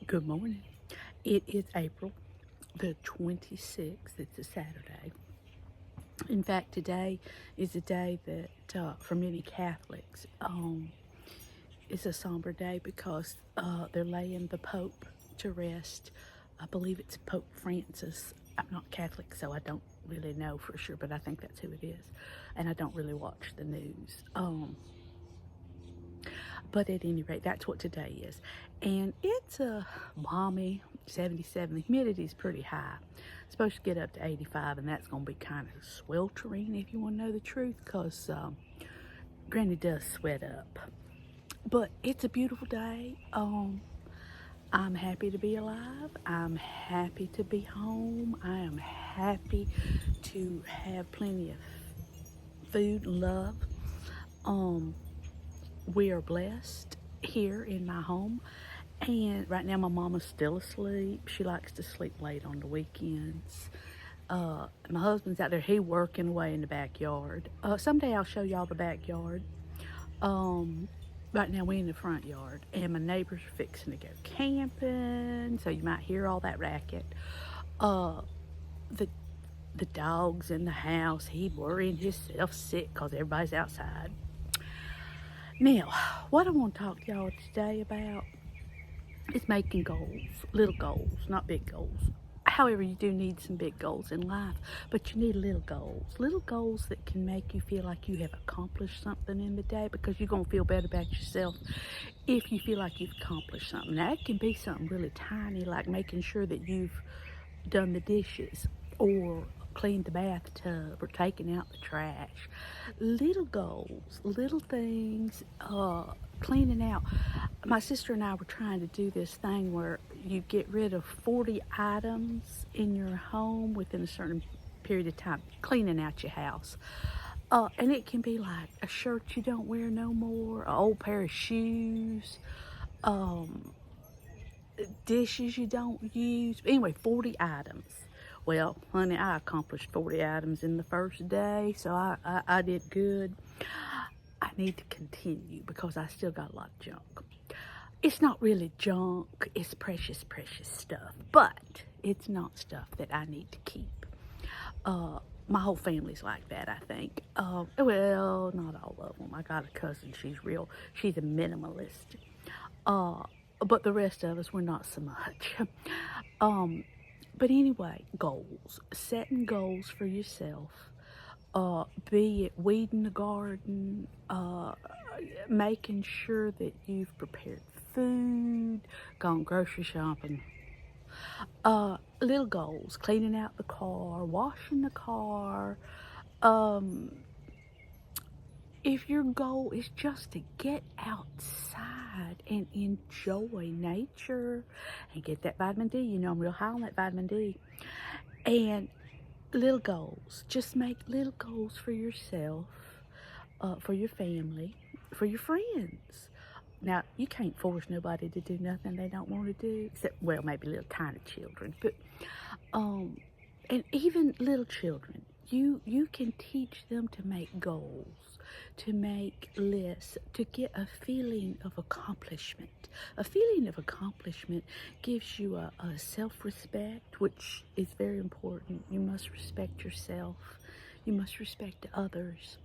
Good morning. It is April the 26th. It's a Saturday. In fact, today is a day that, for many Catholics, is a somber day because they're laying the Pope to rest. I believe it's Pope Francis. I'm not Catholic, so I don't really know for sure, but I think that's who it is. And I don't really watch the news. But at any rate, that's what today is. And it's a balmy 77. The humidity is pretty high. It's supposed to get up to 85, and that's going to be kind of sweltering if you want to know the truth, because Granny does sweat up. But it's a beautiful day. I'm happy to be alive. I'm happy to be home. I am happy to have plenty of food and love. We are blessed here in my home, and right now my mama's still asleep. She likes to sleep late on the weekends. My husband's out there, he working away in the backyard. Someday I'll show y'all the backyard. Right now we're in the front yard, and my neighbors are fixing to go camping, so you might hear all that racket. The dog's in the house. He worrying himself sick because everybody's outside. Now, what I want to talk to y'all today about is making goals, little goals, not big goals. However, you do need some big goals in life, but you need little goals that can make you feel like you have accomplished something in the day, because you're going to feel better about yourself if you feel like you've accomplished something. Now, it can be something really tiny, like making sure that you've done the dishes or cleaned the bathtub or taken out the trash. Little goals, little things, cleaning out. My sister and I were trying to do this thing where you get rid of 40 items in your home within a certain period of time, cleaning out your house. And it can be like a shirt you don't wear no more, an old pair of shoes, dishes you don't use. Anyway, 40 items. Well, honey, I accomplished 40 items in the first day, so I did good. I need to continue because I still got a lot of junk. It's not really junk, it's precious, precious stuff, but it's not stuff that I need to keep. My whole family's like that, I think. Well, not all of them. I got a cousin, she's a minimalist. But the rest of us, we're not so much. But anyway, goals. Setting goals for yourself. Be it weeding the garden, making sure that you've prepared food, gone grocery shopping. Little goals. Cleaning out the car, washing the car. If your goal is just to get outside and enjoy nature and get that vitamin D, you know I'm real high on that vitamin D. And little goals. Just make little goals for yourself, for your family, for your friends. Now, you can't force nobody to do nothing they don't want to do, except, well, maybe little tiny children. But, and even little children, you can teach them to make goals, to make lists, to get a feeling of accomplishment. A feeling of accomplishment gives you a self-respect, which is very important. You must respect yourself. You must respect others.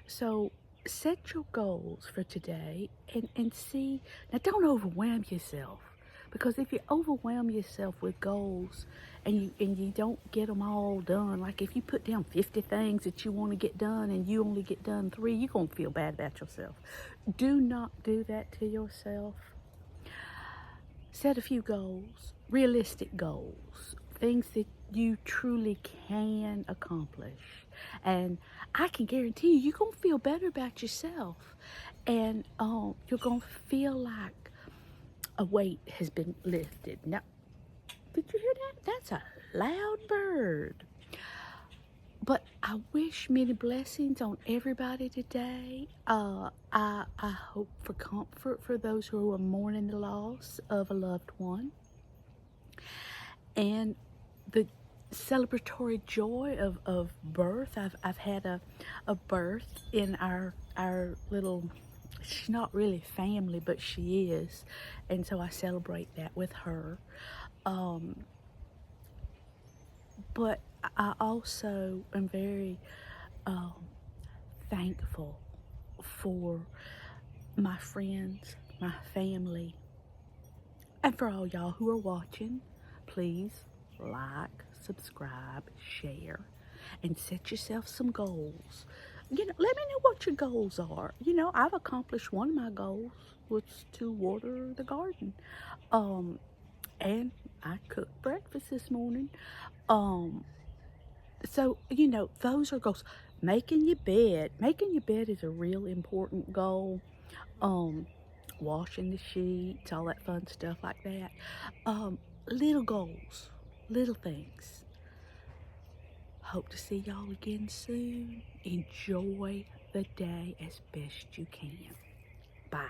So set your goals for today and see. Now, don't overwhelm yourself, because if you overwhelm yourself with goals and you don't get them all done, like if you put down 50 things that you want to get done and you only get done 3, you're going to feel bad about yourself. Do not do that to yourself. Set a few goals, realistic goals, things that you truly can accomplish. And I can guarantee you're going to feel better about yourself. And you're going to feel like a weight has been lifted. Now, did you hear that? That's a loud bird. But I wish many blessings on everybody today. I hope for comfort for those who are mourning the loss of a loved one, and the celebratory joy of birth. I've had a birth in our little she's not really family, but she is. And so I celebrate that with her. Um, but I also am very um, thankful for my friends, my family, and for all y'all who are watching. Please like, subscribe, share, and set yourself some goals. Let me know what your goals are. I've accomplished one of my goals, was to water the garden. Um, and I cooked breakfast this morning. Um, so, those are goals. Making your bed. Making your bed is a real important goal. Um, Washing the sheets, all that fun stuff like that. Little goals, little things. Hope to see y'all again soon. Enjoy the day as best you can. Bye.